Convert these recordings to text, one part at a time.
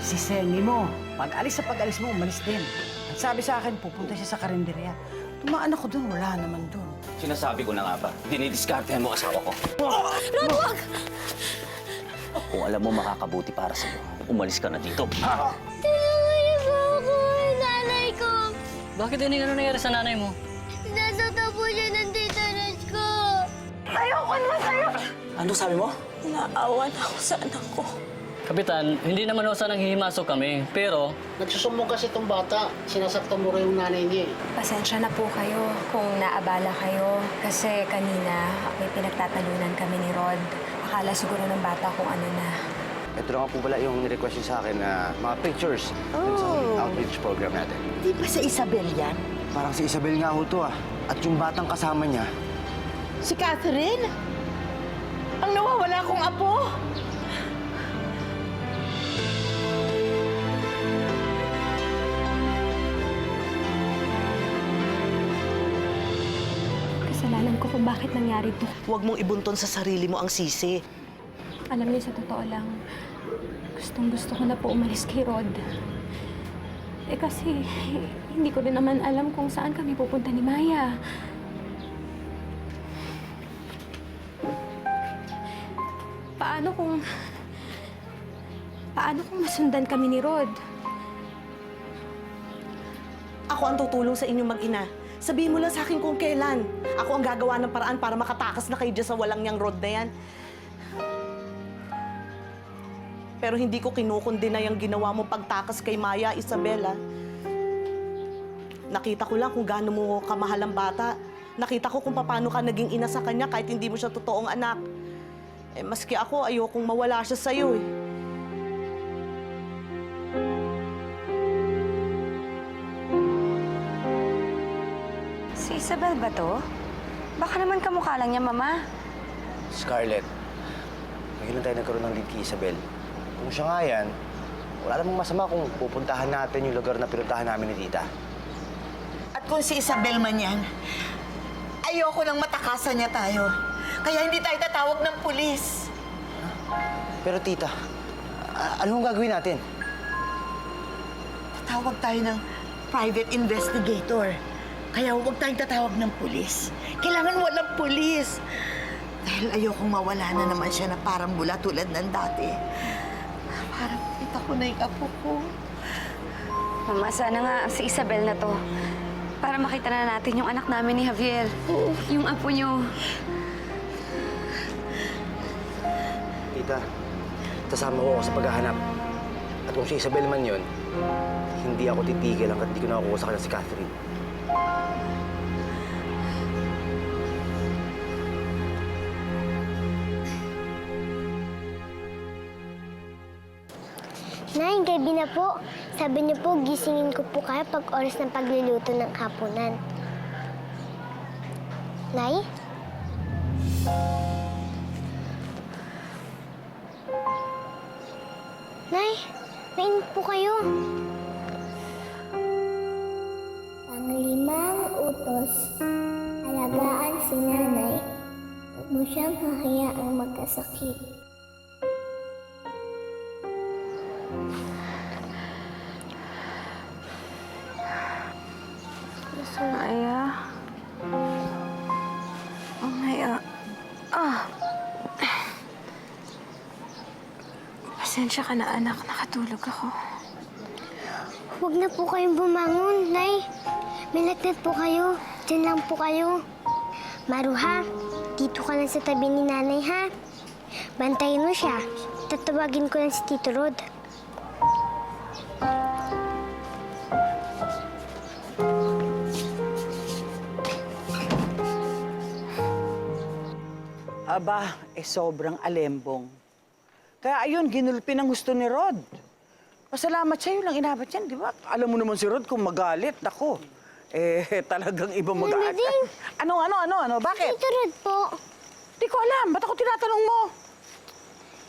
Si Sengi mo, pag-alis mo, umalis din. At sabi sa akin, pupunta siya sa karinderya. Tumaan ako dun, wala naman dun. Sinasabi ko na nga ba, dinidiskartehan mo asawa ko. Rod, wag! Kung alam mo makakabuti para sa'yo, umalis ka na dito. Tulungan niyo po ako, nanay ko. Bakit ano nangyari sa nanay mo? Nasaktan po siya ng tita Rose ko. Ayoko naman sa'yo! Ano sabi mo? Naawan ako sa anak ko. Kapitan, hindi naman ako sanang hihimasok kami, pero... Nagsusumbong kasi itong bata. Sinasaktan mo rin yung nanay niya eh. Pasensya na po kayo kung naabala kayo kasi kanina may pinagtatalunan kami ni Rod. Akala siguro ng bata kung ano na. Ito na nga po pala yung ni-request niyo sa akin na mga pictures dun sa outreach program natin. Di ba sa Isabel yan? Parang si Isabel nga ho to ah. At yung batang kasama niya, Si Catherine? Ang nawawala kong apo? Kasalanan ko kung bakit nangyari to. Huwag mong ibunton sa sarili mo ang sisi. Alam niyo, sa totoo lang, gustong-gusto ko na po umalis kay Rod. Eh kasi, hindi ko rin naman alam kung saan kami pupunta ni Maya. Paano kung masundan kami ni Rod? Ako ang tutulong sa inyong mag-ina. Sabihin mo lang sa akin kung kailan. Ako ang gagawa ng paraan para makatakas na kayo dyan sa walang niyang Rod na yan. Pero hindi ko kinukundina yung ginawa mo pagtakas kay Maya, Isabela. Nakita ko lang kung gaano mo kamahal ang bata. Nakita ko kung paano ka naging ina sa kanya kahit hindi mo siya totoong anak. Eh, maski ako, ayokong mawala siya sa'yo eh. Si Isabel ba to? Baka naman kamukha lang niya, Mama. Scarlett, ngayon lang tayo nagkaroon ng lead kay Isabel. Kung siya nga yan, wala namang masama kung pupuntahan natin yung lugar na pinuntahan namin ni Tita. At kung si Isabel man yan, ayoko nang matakasan niya tayo. Kaya hindi tayo tatawag ng pulis. Pero Tita, ano ang gagawin natin? Tatawag tayo ng private investigator. Kaya huwag tayong tatawag ng pulis. Kailangan walang pulis. Dahil ayokong mawala na naman siya na parang bula tulad ng dati. Parang kita ko na yung apo ko. Mama, sana nga si Isabel na to. Para makita na natin yung anak namin ni Javier. Yung apo niyo. Tita, kasama ko sa paghahanap. At kung si Isabel man yun, hindi ako titigil hanggat di ko nakakuha sa kanya si Catherine. Nay, gabi na po. Sabi niyo po, gisingin ko po kayo pag oras ng pagluluto ng hapunan. Nay? Nay, mainit po kayo. Ang limang utos, alagaan si nanay. Huwag mo siyang hahayaang magkasakit. Maya. Oh, Maya. Pasensya ka na, anak. Nakatulog ako. Huwag na po kayong bumangon, Nay. May lagnat po kayo. Diyan lang po kayo. Maruha, dito ka lang sa tabi ni Nanay, ha? Bantayin mo siya. Tatawagin ko lang si Tito Rod. Aba, sobrang alembong. Kaya ayun, ginulpi ng gusto ni Rod. Pasalamat sa'yo lang inabot yan, di ba? Alam mo naman si Rod kung magalit. Nako, talagang ibang mag-aaral. Ding! Ano? Bakit? Tito Rod po. Di ko alam. Ba't ako tinatanong mo?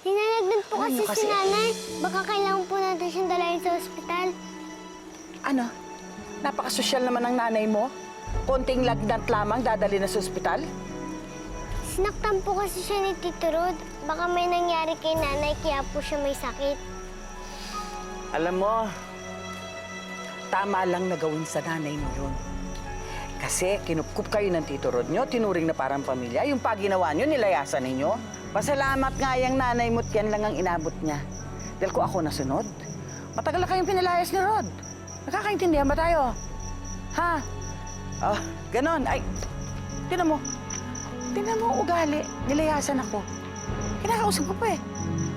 Ninalagnat po kasi si Nanay. Baka kailangan po natin siyang dalahin sa ospital. Ano? Napakasosyal naman ng nanay mo? Konting lagnat lamang dadali na sa ospital? Sinaktan po kasi siya ni Tito Rod. Baka may nangyari kay Nanay kaya po siya may sakit. Alam mo, tama lang na gawin sa nanay mo yun. Kasi kinupkup kayo ng Tito Rod nyo, tinuring na parang pamilya. Yung paginawa nyo, nilayasan ninyo. Pasalamat nga yung nanay mo't yan lang ang inabot niya. Dahil ko ako nasunod, matagal na kayong pinalayas ni Rod. Nakakaintindihan ba tayo? Ha? Oh, ganon. Ay, tinan mo. Tinan mo ugali. Nilayasan ako. Kinakausap ko pa eh.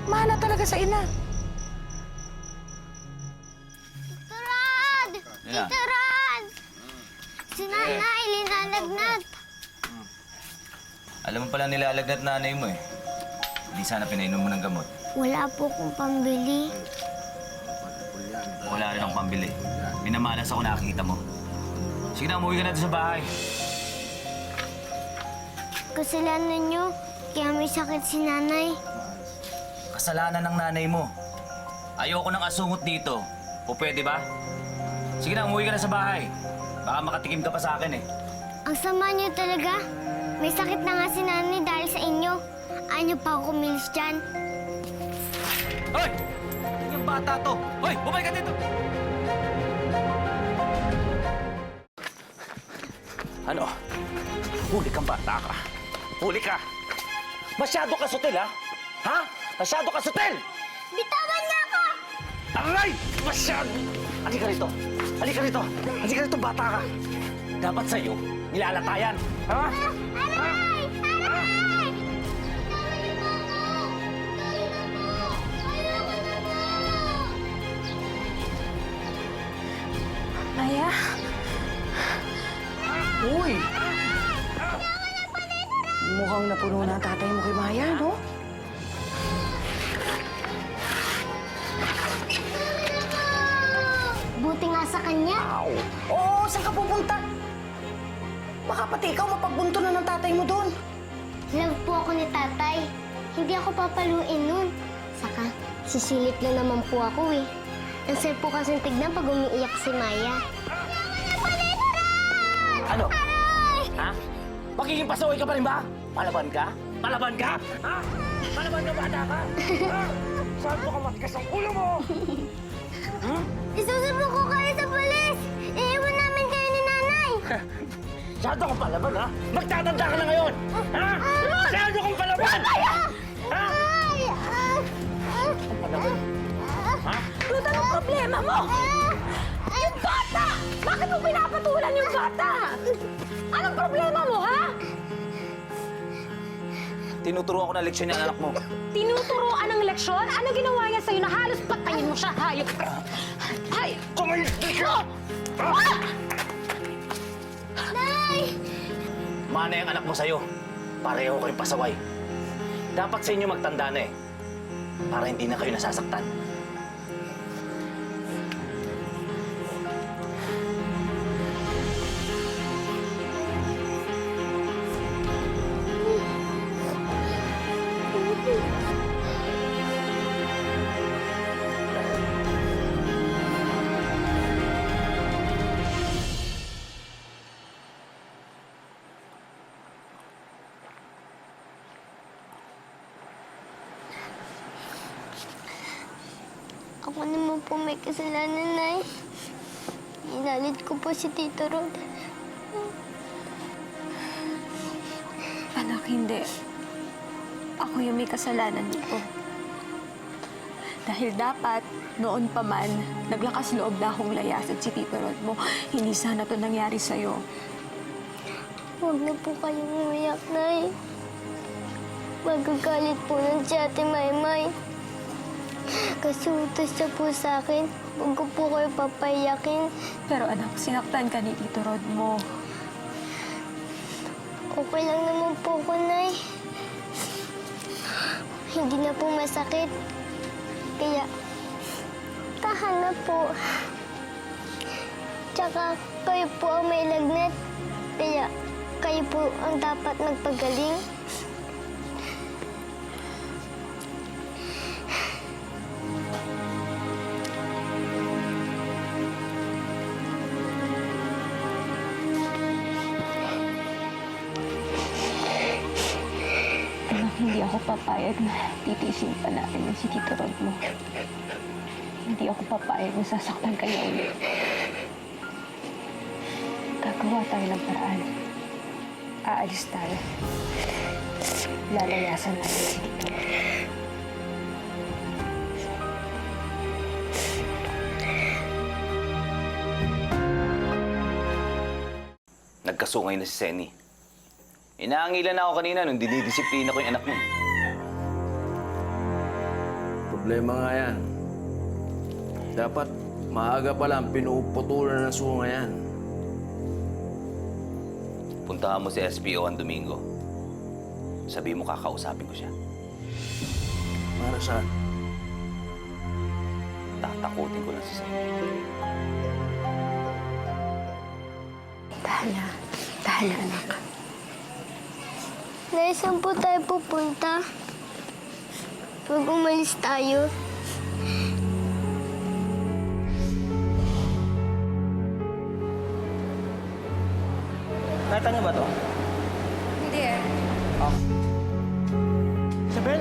Mahana talaga sa ina. Tito Rod! Yeah. Tito Rod! Si nanay, linalagnat. Alam mo pala nilalagnat nanay mo eh. Hindi sana pinainom mo ng gamot. Wala po kong pambili. Wala rin akong pambili. Minamalas ako nakikita mo. Sige na, umuwi ka na doon sa bahay. Kasalanan niyo, kaya may sakit si nanay. Kasalanan ng nanay mo. Ayoko nang asungot dito. O pwede ba? Sige na, umuwi ka na sa bahay. Baka makatikim ka pa sa akin eh. Ang sama niyo talaga. May sakit na nga si nanay dahil sa inyo. Ayaw niyo pa ako kumilis dyan. Hoy! Yung bata to! Hoy! Bumay ka dito! Ano? Huli kang bata ka. Huli ka. Masyado ka sutil, ha? Ha? Masyado ka sutil! Bitawan niyo ako! Aray! Masyado! Halika rito. Halika rito. Halika rito, bata ka. Dapat sa'yo, nilalatayan. Ha? Aray! Aray! Maya, Uy! Mukhang napuno na ang tatay mo kay Maya, no? Buti nga sa kanya. Oo, saan ka pupunta? Baka pati ikaw mapagbunto na ng tatay mo doon. Love po ako ni tatay. Hindi ako papaluin nun. Saka, sisilip lang naman po ako eh. Ang sarap po kasing tignan pag umiiyak si Maya. Ano? Ha? Magiging pasaway ka pa rin ba? Palaban ka? Palaban ka? Ha? Palaban ka, bata ka? Ha? Saan mo ka matigas ang ulo mo? Isusubo ko kayo sa polis! Iiwan namin kayo ni nanay! Masyado kang palaban, ha? Magtatanda ka na ngayon! Ha? Masyado kang palaban! Ha? Palaban? Ha? Ruth, anong problema mo? Yung bata! Bakit mo pinapatulan yung bata? Anong problema mo, ha? Tinuturuan ko na leksyon niya ang anak mo. Tinuturoan ng leksyon? Ano ginawa niya sa'yo na halos patayin mo siya, hayop ka? Hay! Kumaliti ka! Nay! Mana yung anak mo sa'yo. Pareho kayong pasaway. Dapat sa inyo magtanda na eh. Para hindi na kayo nasasaktan. Ako naman po may kasalanan, Nay. Inalit ko po si Tito Rod. Anak, hindi. Ako yung may kasalanan dito. Dahil dapat, noon pa man, naglakas loob na akong layasan si Tito Rod mo. Hindi sana to nangyari sa'yo. Huwag na po kayong umiyak, Nay. Magagalit po ng si Ate Maymay. Kasi utos siya po sa akin. Huwag ko po kayo papayakin. Pero anak, sinaktan ka ni Tito Rod mo. Okay lang naman po ko, Nay. Hindi na po masakit. Kaya, tahan na po. Tsaka, kayo po ang may lagnat. Kaya, kayo po ang dapat magpagaling. Anak, hindi ako papayag na titiisin pa natin yung si Tito Rod mo. Hindi ako papayag na sasaktan kayo ulit. Gagawa tayo ng paraan. Aalis tayo. Lalayasan natin si Tito. Nagkasungay na si Senny. Inaangilan na ako kanina nung dinidisiplina ko yung anak mo. Problema nga yan. Dapat maaga pa lang pinuputulan ng sunga yan. Puntahan mo si SPO ang Domingo. Sabi mo kakausapin ko siya. Para saan? Tatakutin ko lang si Senny. Tahan na anak. Nay, saan po tayo pupunta? Pag umalis tayo. Nakita niyo ba to? Hindi eh. Isabel!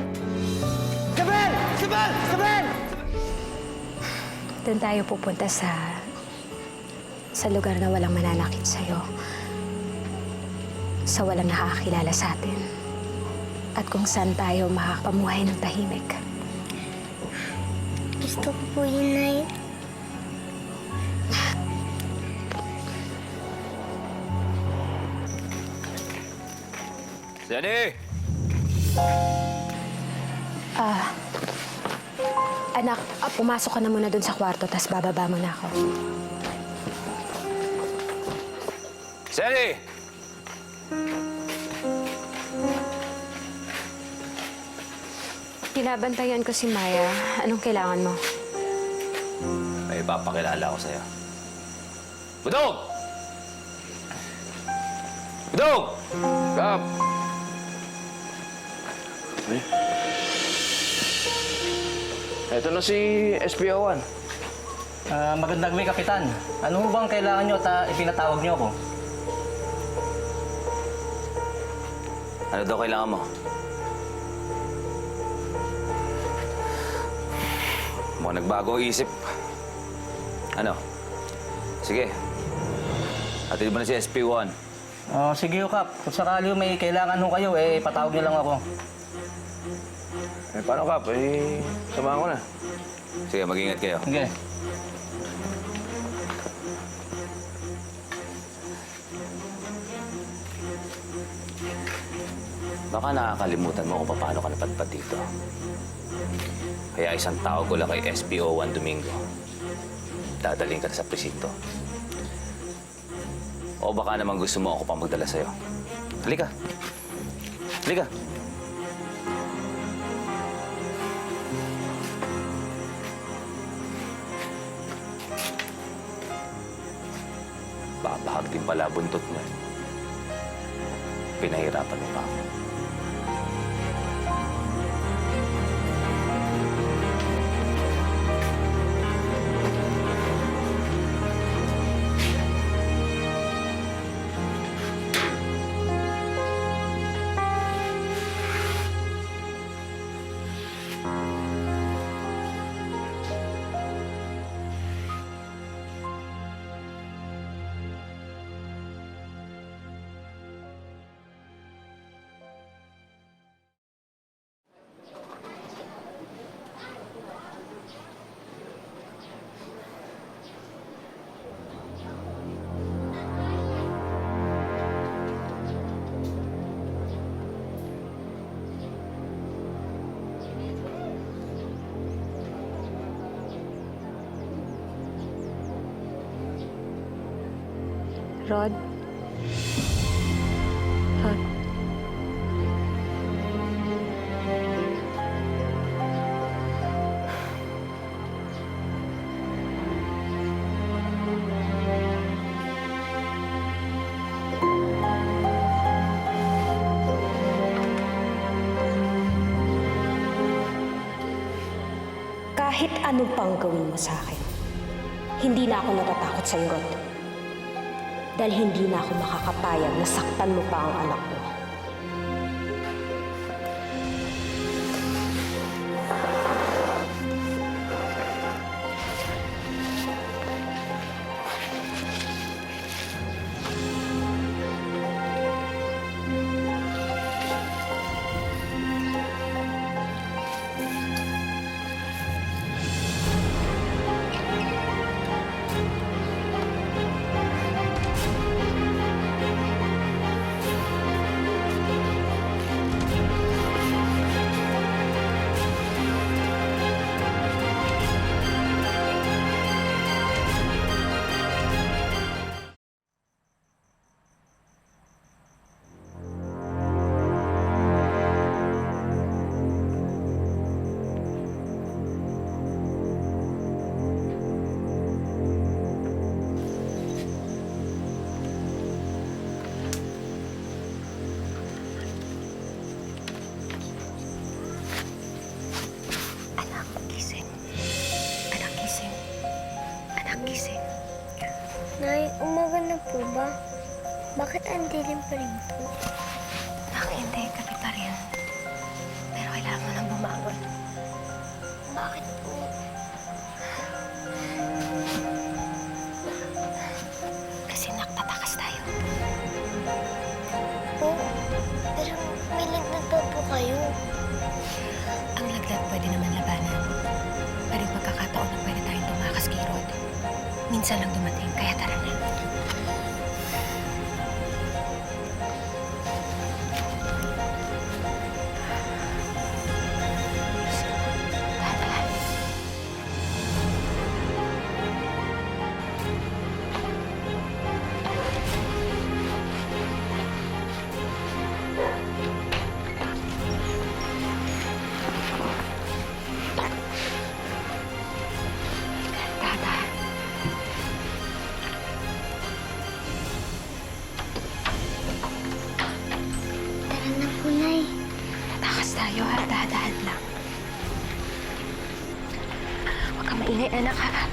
Isabel! Isabel! Isabel! Doon tayo pupunta sa lugar na walang mananakit sa'yo. Sa walang nakakakilala sa atin. At kung saan tayo makakapamuhay ng tahimik. Gusto ko po yun, Nay. Senny! Anak, pumasok ka na muna doon sa kwarto, tas bababa mo na ako. Senny! Pinabantayan ko si Maya. Anong kailangan mo? May ipapakilala ko sa'yo. Budong! Budong! Kap! Ito na si SPO1. Magandang gabi, Kapitan. Ano bang kailangan nyo at ipinatawag nyo ako? Ano daw kailangan mo? Mukhang nagbago ang isip. Ano? Sige. Hatid mo na si SP1. Sige, Kap. Kung sakali may kailangan ho kayo, patawag nyo lang ako. Paano, Kap? Samahan ko na. Sige, mag-ingat kayo. Sige. Baka nakakalimutan mo kung paano ka napadpad dito. Kaya isang tawag ko lang kay SPO1 Domingo. Dadaling ka na sa presinto. O baka naman gusto mo ako pang magdala sa'yo. Halika. Halika. Babahag din pala buntot mo. Pinahirapan mo pa ako. Rod? Rod? Kahit ano pang gawin mo sa akin, hindi na ako natatakot sa'yo, Rod. Dahil hindi na ako makakapayag na saktan mo pa ang anak ko. gising. Nay, umaga na po ba? Bakit ang dilim pa rin po? Hindi, gabi pa rin. Pero kailangan mo nang bumangon. Bakit po? Kasi nagtatakas tayo. Po? Pero may lagnat pa po kayo. Ang laglag pwede naman labanan. Pero yung pagkakataon na pwede tayong tumakas kay Rod. Minsan lang dumating, kaya tara na. Tara na po, Nay. Takas tayo ha, dahan-dahan lang. Huwag ka maingay, anak ha.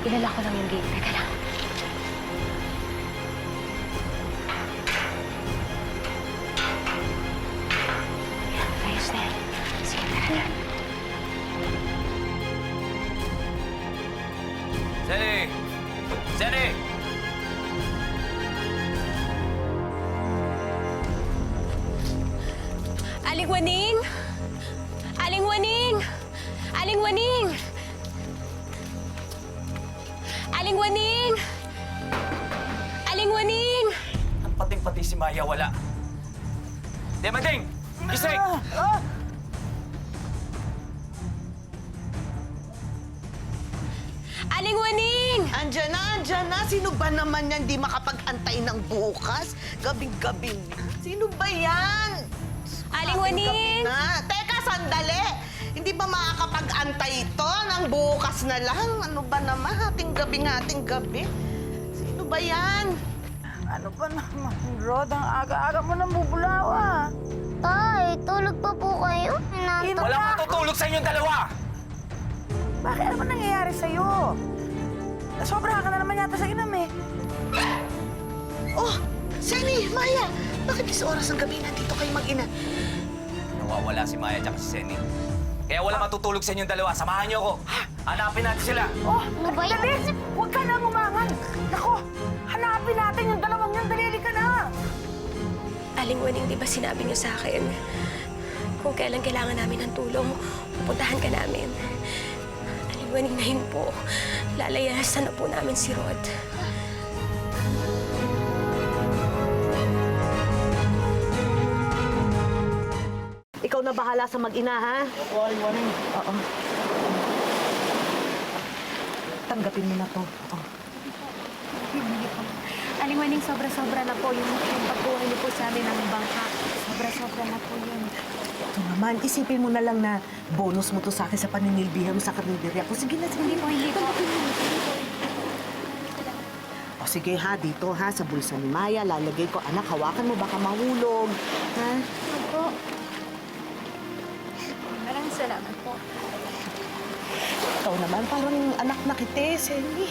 Ilala ko lang yung gate. Teka lang. Yan, ayos na yan. Sige, tara na. Zenny! Zenny! Aling Waning! Aling Waning! Aling Waning! Aling Waning! Aling Waning! Ang pating-pati si Maya, wala. Demanding! Gising! Aling Waning! Andyan na. Sino ba naman yan di makapag-antay ng bukas? Gabing-gabi na. Sino ba yan? Aling Waning! Na. Teka, sandali. Hindi ba makakapag-antay ito ng bukas na lang? Ano ba naman? Hating gabi. Sino ba yan? Ano ba naman, Rod? Ang aga-aga mo nang bubulawa. Tay, tulog pa po kayo. Hinantok. Walang matutulog sa inyong dalawa! Bakit ano ba nangyayari sa'yo? Nasobra ka na naman yata sa inam eh. Oh, Senny, Maya, bakit is oras ng gabi nandito kayo mag-ina? Nawawala si Maya at si Senny. Kaya wala matutulog sa inyong dalawa. Samahan niyo ako. Hanapin natin sila. Oh, Ano ba yan? dali! Huwag ka na umangan! Nako, hanapin natin yung dalawang yan. Dali ka na! Aling Waning, di ba sinabi niyo sa akin kung kailan kailangan namin ng tulong, pupuntahan ka namin. Aling Waning, ngayon po, lalayasan na po namin si Rod. Ikaw na bahala sa mag-ina, ha? Opo, Aling Waning. Oo. Tanggapin mo na to. Oo. Aling Waning, sobra-sobra na po yung pagkuha niyo po sa amin ng bangka. Sobra-sobra na po yun. Ito naman, isipin mo na lang na bonus mo to sa akin sa paninilbihan mo sa karniderya ko. Sige na, sige. Hindi po. O sige ha, dito ha, sa bulsa ni Maya, lalagay ko. Anak, hawakan mo, baka mahulog. Ha? Opo. Maraming salamat po. Ikaw naman, parang anak na kita, Senny.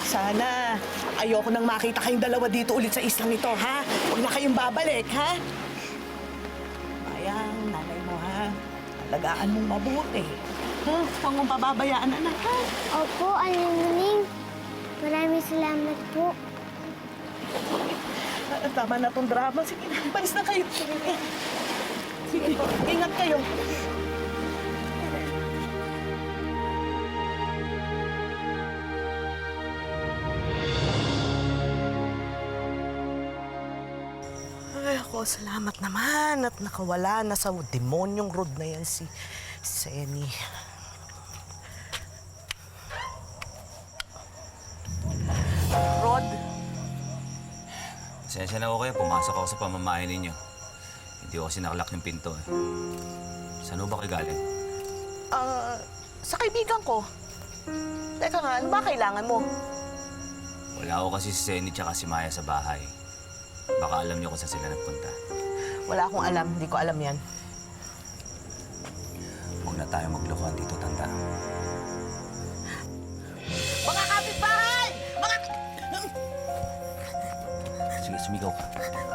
Sana ayoko nang makita kayong dalawa dito ulit sa islang ito, ha? Huwag na kayong babalik, ha? Maya, nanay mo, ha? Alagaan mong mabuti. Huwag mong pababayaan, anak, ha? Opo, Aling Waning. Maraming salamat po. Tama na tong drama. Sige, balis na kayo. Sige, ingat kayo. Ay, ako, salamat naman at nakawala na sa demonyong Rod na yan si Senny. Rod? Pasensya na ako kayo. Pumasok ako sa pamamahay ninyo. Hindi ko kasi nakalak yung pinto eh. Saan ba kayo galing? Sa kaibigan ko. Teka nga, ano ba kailangan mo? Wala ako kasi si Senny tsaka si Maya sa bahay. Baka alam niyo kung saan sila nagpunta. Wala akong alam. Hindi ko alam yan. na tayo maglokohan dito, tanda. Mga kapitbahay! Sige, sumigaw ka.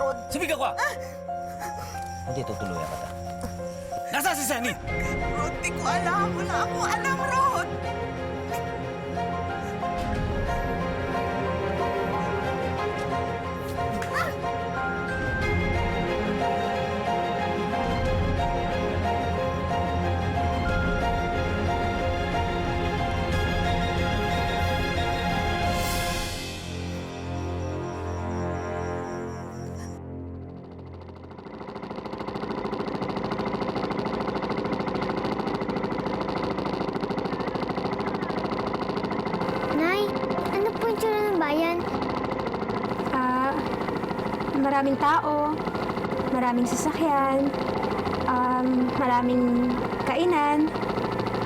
Rod! Sumigaw ka! Hindi, tutuluyan ka ta. Nasaan si Sunny? Rod, di ko alam. Wala akong alam, Rod! Nay, ano po yung tsura ng bayan? Maraming tao, maraming sasakyan, maraming kainan.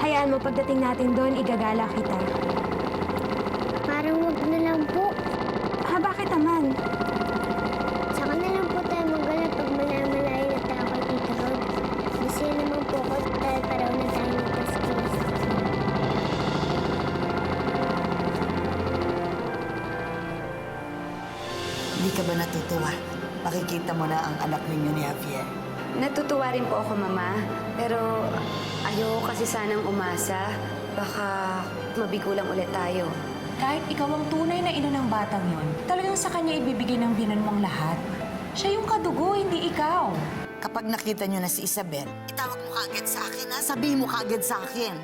Hayaan mo, pagdating natin doon, igagala kita. Parang wag na lang po. Bakit naman? Saka na lang po tayo magala pag malayo na tayo kay Tita Rod. Gusto niya naman po ko dahil paraw na tayo ni Taskis. Hindi ka ba natutuwa? Makikita mo na ang anak ninyo ni Javier. Natutuwa rin po ako, Mama. Pero ayoko kasi sanang umasa. Baka mabigulang ulit tayo. Kahit ikaw ang tunay na ina ng batang yon, talagang sa kanya ibibigay ng binan mong lahat. Siya yung kadugo, hindi ikaw. Kapag nakita nyo na si Isabel, itawag mo kaagad sa akin, ha? Sabihin mo kaagad sa akin.